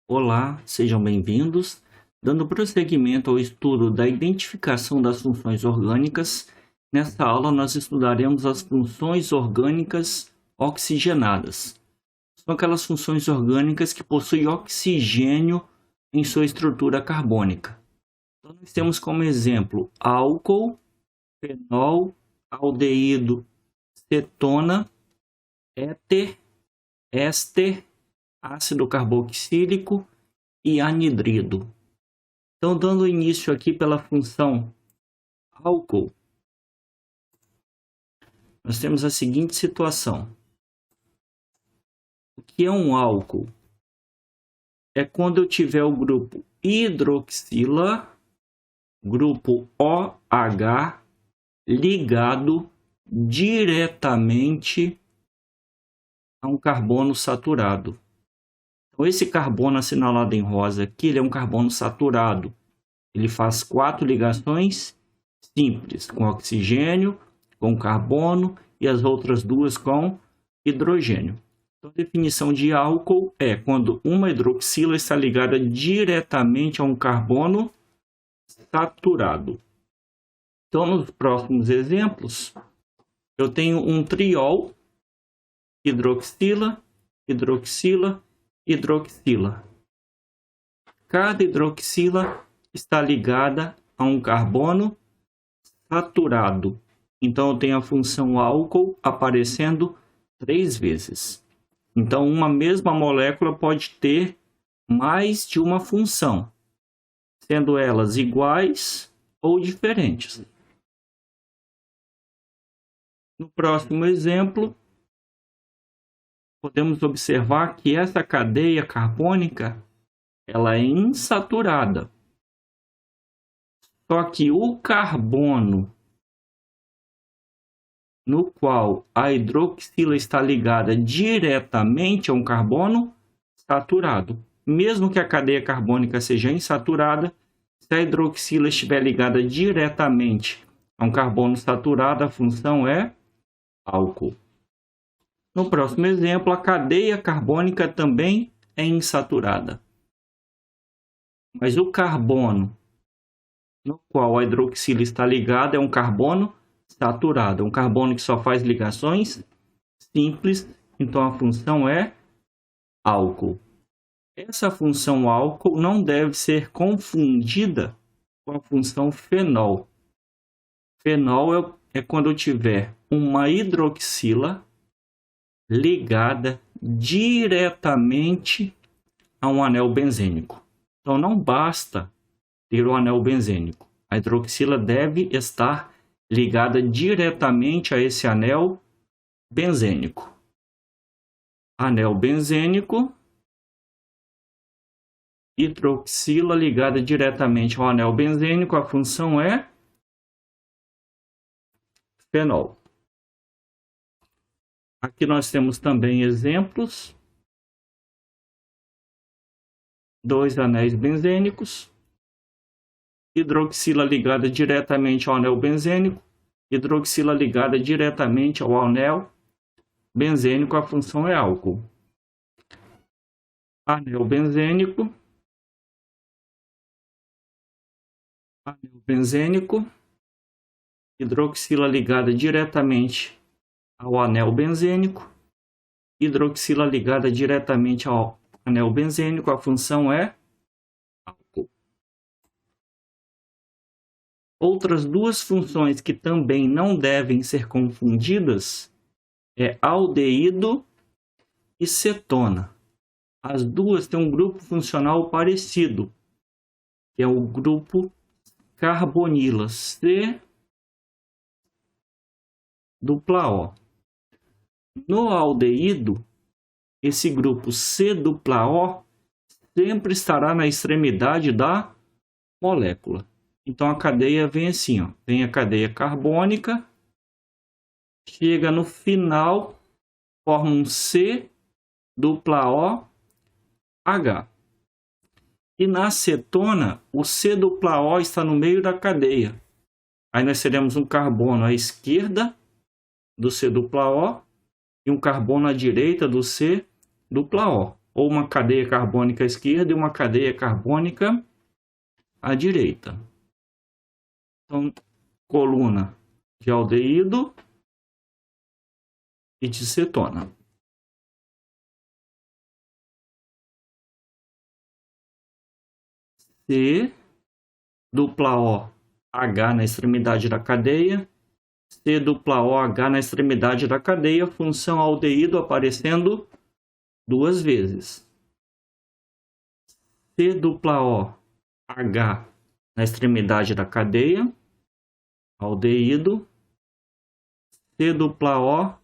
Olá, sejam bem-vindos. Dando prosseguimento ao estudo da identificação das funções orgânicas, nesta aula nós estudaremos as funções orgânicas oxigenadas. São aquelas funções orgânicas que possuem oxigênio em sua estrutura carbônica. Então, nós temos como exemplo álcool, fenol, aldeído, cetona, éter, éster, ácido carboxílico e anidrido. Então, dando início aqui pela função álcool, nós temos a seguinte situação. O que é um álcool? É quando eu tiver o grupo hidroxila, grupo OH, ligado diretamente a um carbono saturado. Então, esse carbono assinalado em rosa aqui, ele é um carbono saturado. Ele faz 4 ligações simples, com oxigênio, com carbono e as outras 2 com hidrogênio. Então, a definição de álcool é quando uma hidroxila está ligada diretamente a um carbono saturado. Então, nos próximos exemplos, eu tenho um triol, hidroxila, hidroxila, hidroxila. Cada hidroxila está ligada a um carbono saturado. Então, eu tenho a função álcool aparecendo 3 vezes. Então, uma mesma molécula pode ter mais de uma função, sendo elas iguais ou diferentes. No próximo exemplo, podemos observar que essa cadeia carbônica ela é insaturada. Só que o carbono no qual a hidroxila está ligada diretamente a um carbono saturado. Mesmo que a cadeia carbônica seja insaturada, se a hidroxila estiver ligada diretamente a um carbono saturado, a função é álcool. No próximo exemplo, a cadeia carbônica também é insaturada. Mas o carbono no qual a hidroxila está ligada é um carbono saturado, um carbono que só faz ligações simples, então a função é álcool. Essa função álcool não deve ser confundida com a função fenol. Fenol é quando eu tiver uma hidroxila ligada diretamente a um anel benzênico. Então, não basta ter o anel benzênico. A hidroxila deve estar ligada diretamente a esse anel benzênico. Anel benzênico, hidroxila ligada diretamente ao anel benzênico, a função é fenol. Aqui nós temos também exemplos. 2 anéis benzênicos, hidroxila ligada diretamente ao anel benzênico, hidroxila ligada diretamente ao anel benzênico, a função é álcool. Anel benzênico, hidroxila ligada diretamente ao anel benzênico, hidroxila ligada diretamente ao anel benzênico, a função é álcool. Outras 2 funções que também não devem ser confundidas é aldeído e cetona. As 2 têm um grupo funcional parecido, que é o grupo carbonila, C-O. No aldeído, esse grupo C-O sempre estará na extremidade da molécula. Então, a cadeia vem assim, ó. Vem a cadeia carbônica, chega no final, forma um C-OH. E na cetona, o C-O está no meio da cadeia. Aí nós teremos um carbono à esquerda do C-O e um carbono à direita do C-O. ou uma cadeia carbônica à esquerda e uma cadeia carbônica à direita. Então, coluna de aldeído e de cetona. C, dupla O, H na extremidade da cadeia, C dupla O, H na extremidade da cadeia, função aldeído aparecendo duas vezes. C dupla O, H na extremidade da cadeia, aldeído, C dupla O,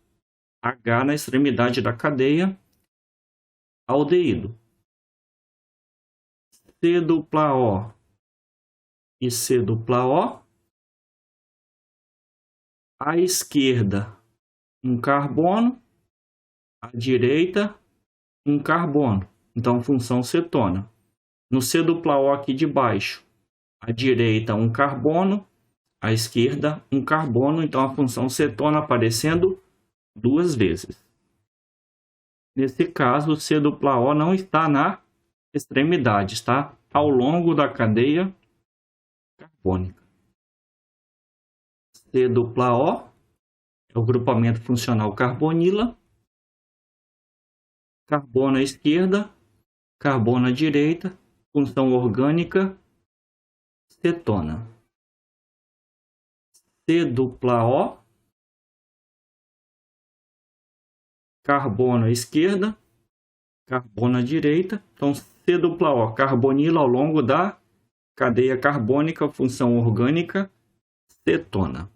H na extremidade da cadeia, aldeído. C dupla O e C dupla O. À esquerda, um carbono. À direita, um carbono. Então, função cetona. No C dupla O aqui de baixo, à direita, um carbono. À esquerda, um carbono. Então, a função cetona aparecendo duas vezes. Nesse caso, o C dupla O não está na extremidade, está ao longo da cadeia carbônica. C dupla O é o grupamento funcional carbonila. Carbono à esquerda, carbono à direita, função orgânica, cetona. C dupla O, carbono à esquerda, carbono à direita. Então, C dupla O, carbonila ao longo da cadeia carbônica, função orgânica, cetona.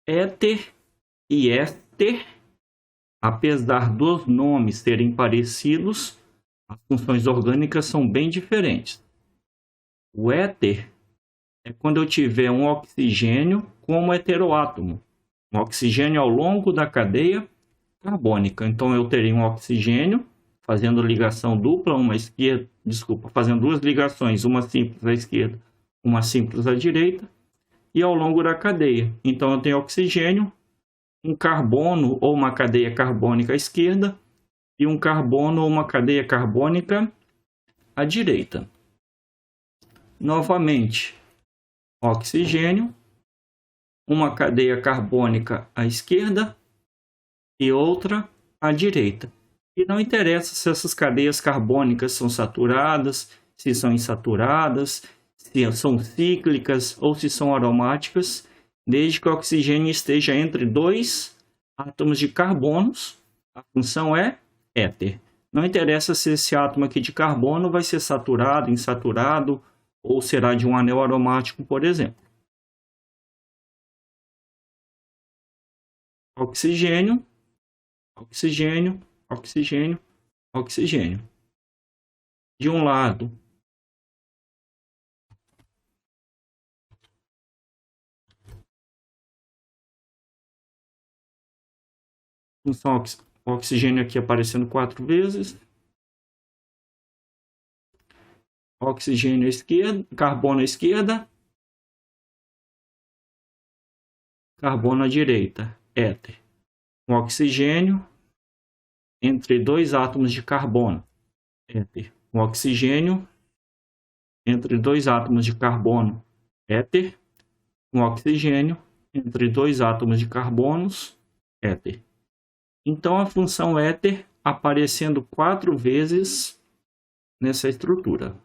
Éter e éster, apesar dos nomes serem parecidos, as funções orgânicas são bem diferentes. O éter é quando eu tiver um oxigênio como heteroátomo, um oxigênio ao longo da cadeia carbônica. Então eu terei um oxigênio fazendo ligação dupla, fazendo duas ligações, uma simples à esquerda, uma simples à direita, e ao longo da cadeia. Então eu tenho oxigênio, um carbono ou uma cadeia carbônica à esquerda e um carbono ou uma cadeia carbônica à direita. Novamente, oxigênio, uma cadeia carbônica à esquerda e outra à direita. E não interessa se essas cadeias carbônicas são saturadas, se são insaturadas, se são cíclicas ou se são aromáticas, desde que o oxigênio esteja entre dois átomos de carbonos, a função é éter. Não interessa se esse átomo aqui de carbono vai ser saturado, insaturado, ou será de um anel aromático, por exemplo. Oxigênio, oxigênio, oxigênio, oxigênio. De um lado, função oxigênio aqui aparecendo 4 vezes. Oxigênio à esquerda, carbono à esquerda, carbono à direita, éter. Um oxigênio entre dois átomos de carbono, éter. Um oxigênio entre dois átomos de carbono, éter. Um oxigênio entre dois átomos de carbonos, éter. Então, a função éter aparecendo 4 vezes nessa estrutura.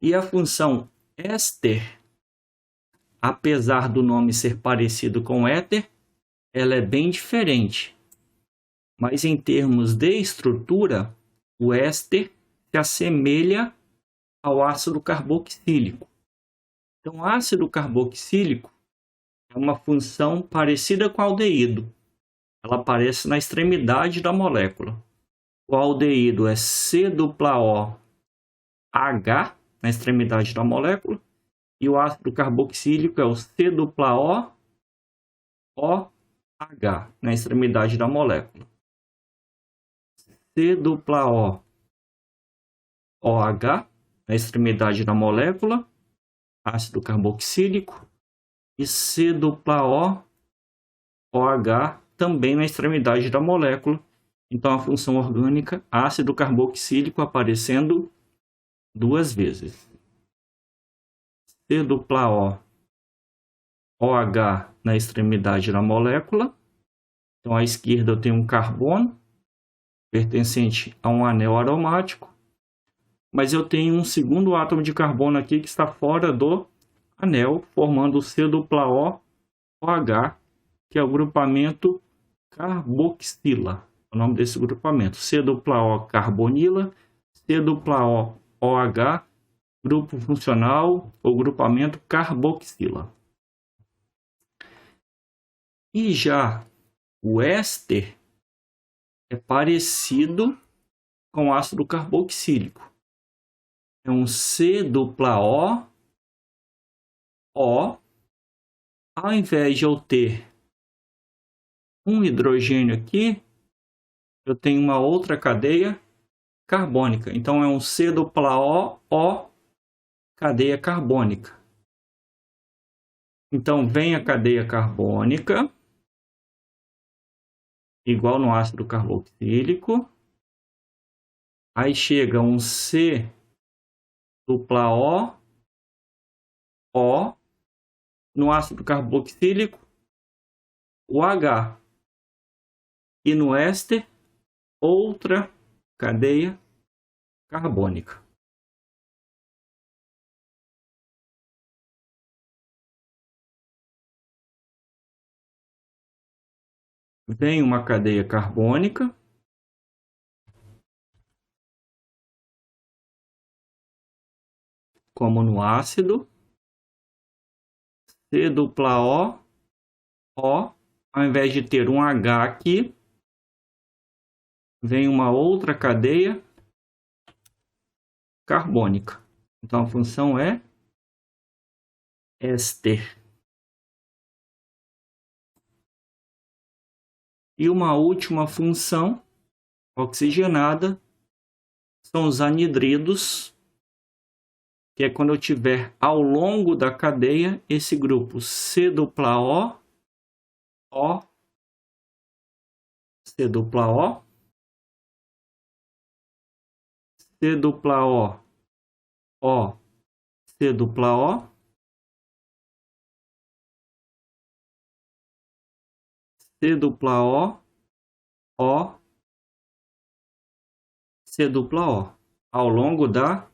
E a função éster, apesar do nome ser parecido com éter, ela é bem diferente. Mas em termos de estrutura, o éster se assemelha ao ácido carboxílico. Então, o ácido carboxílico é uma função parecida com o aldeído. Ela aparece na extremidade da molécula. O aldeído é C dupla O H na extremidade da molécula e o ácido carboxílico é o C dupla O OH na extremidade da molécula. C dupla O OH na extremidade da molécula, ácido carboxílico, e C dupla O OH também na extremidade da molécula. Então, a função orgânica, ácido carboxílico, aparecendo 2 vezes. C-O, OH na extremidade da molécula. Então, à esquerda eu tenho um carbono, pertencente a um anel aromático. Mas eu tenho um segundo átomo de carbono aqui que está fora do anel, formando o C-O, OH, que é o grupamento carboxila. O nome desse grupamento, C-O carbonila, C-O OH, grupo funcional ou grupamento carboxila. E já o éster é parecido com ácido carboxílico. É um C-O, O. Ao invés de eu ter um hidrogênio aqui, eu tenho uma outra cadeia carbônica. Então, é um C-O, O, cadeia carbônica. Então, vem a cadeia carbônica, igual no ácido carboxílico. Aí chega um C-O, O, no ácido carboxílico, o H. E no éster, outra cadeia carbônica. Vem uma cadeia carbônica, como no ácido, C-O, O, ao invés de ter um H aqui, vem uma outra cadeia carbônica. Então, a função é éster. E uma última função oxigenada são os anidridos, que é quando eu tiver ao longo da cadeia esse grupo C-O, O, C-O, C-O, O, C-O, C-O, O, C-O, ao longo da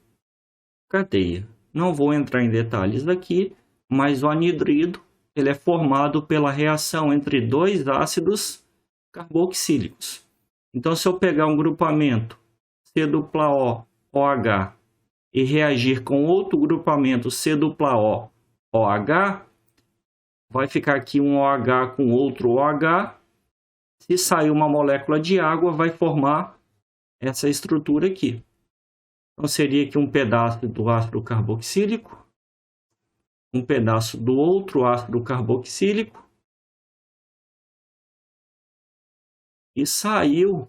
cadeia. Não vou entrar em detalhes aqui, mas o anidrido ele é formado pela reação entre dois ácidos carboxílicos. Então, se eu pegar um grupamento C-O, OH e reagir com outro grupamento C-O, OH, vai ficar aqui um OH com outro OH. Se sair uma molécula de água, vai formar essa estrutura aqui. Então, seria aqui um pedaço do ácido carboxílico, um pedaço do outro ácido carboxílico, e saiu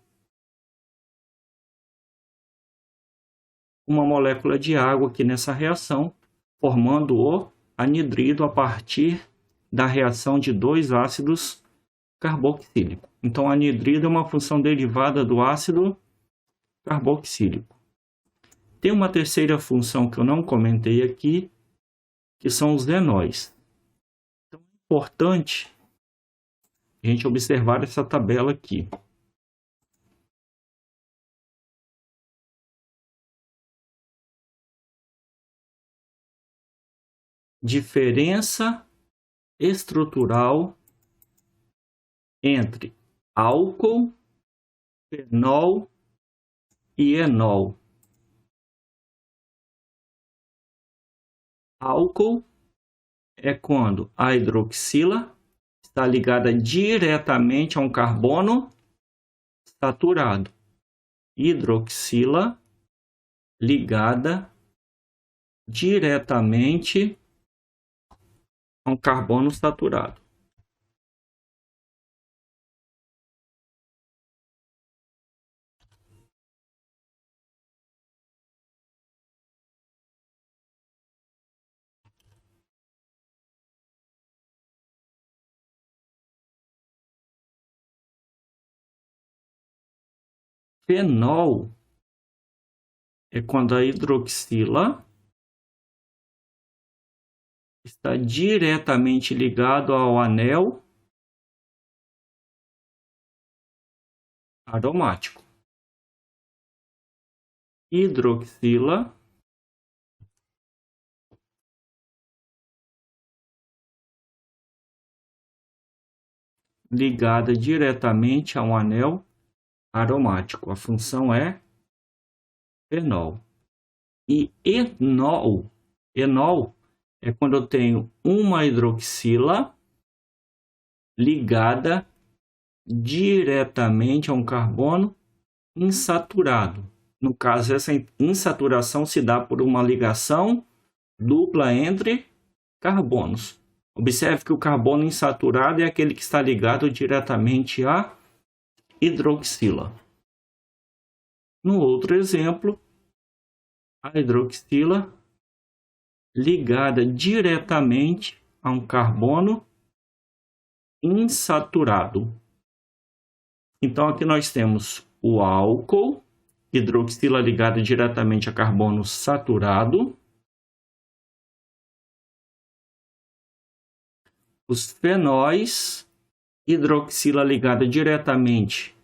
uma molécula de água aqui nessa reação, formando o anidrido a partir da reação de dois ácidos carboxílicos. Então, anidrido é uma função derivada do ácido carboxílico. Tem uma terceira função que eu não comentei aqui, que são os enóis. Então, é importante a gente observar essa tabela aqui. Diferença estrutural entre álcool, fenol e enol. Álcool é quando a hidroxila está ligada diretamente a um carbono saturado. Hidroxila ligada diretamente a um carbono saturado. Fenol é quando a hidroxila está diretamente ligado ao anel aromático. Hidroxila ligada diretamente a um anel aromático. A função é fenol. E enol é quando eu tenho uma hidroxila ligada diretamente a um carbono insaturado. No caso, essa insaturação se dá por uma ligação dupla entre carbonos. Observe que o carbono insaturado é aquele que está ligado diretamente à hidroxila. No outro exemplo, a hidroxila ligada diretamente a um carbono insaturado. Então, aqui nós temos o álcool, hidroxila ligada diretamente a carbono saturado. Os fenóis, hidroxila ligada diretamente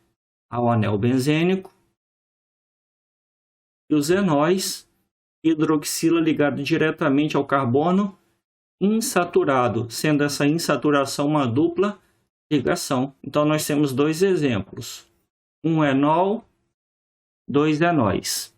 ao anel benzênico. E os enóis, hidroxila ligada diretamente ao carbono insaturado, sendo essa insaturação uma dupla ligação. Então, nós temos dois exemplos. Um enol, dois enóis.